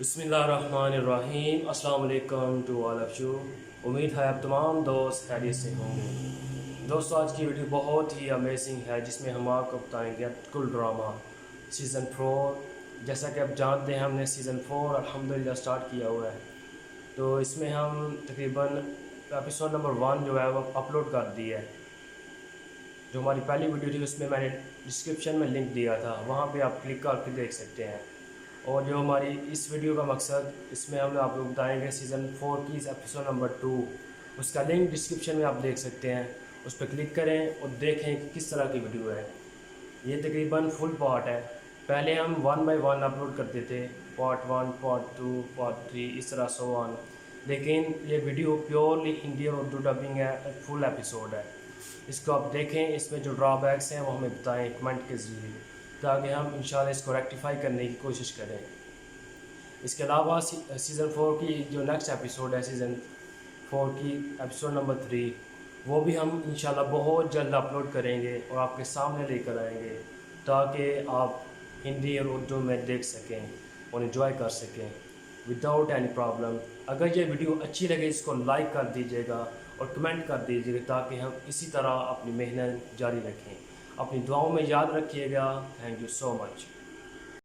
बिस्मिल्लाहिर्रहमानिर्रहीम। अस्सलाम वालेकुम टू ऑल ऑफ यू। उम्मीद है आप तमाम दोस्त खैरियत से होंगे। दोस्तों, आज की वीडियो बहुत ही अमेजिंग है जिसमें हम आपको बताएंगे ertugrul ड्रामा सीज़न 4। जैसा कि आप जानते हैं, हमने सीज़न 4 अल्हम्दुलिल्लाह स्टार्ट किया हुआ है। तो इसमें हम तकरीबन एपिसोड नंबर 1 जो है वो अपलोड कर दिया है। जो हमारी पहली वीडियो थी उसमें मैंने डिस्क्रिप्शन में लिंक दिया था, वहाँ पे आप क्लिक करके देख सकते हैं। और जो हमारी इस वीडियो का मकसद, इसमें हम आपको बताएंगे सीज़न 4 की एपिसोड नंबर 2। उसका लिंक डिस्क्रिप्शन में आप देख सकते हैं, उस पर क्लिक करें और देखें कि किस तरह की वीडियो है। ये तकरीबन फुल पार्ट है। पहले हम 1 बाय 1 अपलोड करते थे, पार्ट 1, पार्ट 2, पार्ट 3, इस तरह सो ऑन। लेकिन ये वीडियो प्योरली हिंदी और उर्दू डबिंग है, फुल एपिसोड है। इसको आप देखें, इसमें जो ड्रॉबैक्स हैं वो हमें बताएं कमेंट के ज़रिए, ताकि हम इंशाल्लाह इसको रेक्टिफाई करने की कोशिश करें। इसके अलावा सीज़न 4 की जो नेक्स्ट एपिसोड है, सीज़न 4 की एपिसोड नंबर 3, वो भी हम इंशाल्लाह बहुत जल्द अपलोड करेंगे और आपके सामने लेकर आएंगे, ताकि आप हिंदी और उर्दू में देख सकें और इन्जॉय कर सकें विदाउट एनी प्रॉब्लम। अगर ये वीडियो अच्छी लगे, इसको लाइक कर दीजिएगा और कमेंट कर दीजिएगा, ताकि हम इसी तरह अपनी मेहनत जारी रखें। अपनी दुआओं में याद रखिएगा। Thank you so much.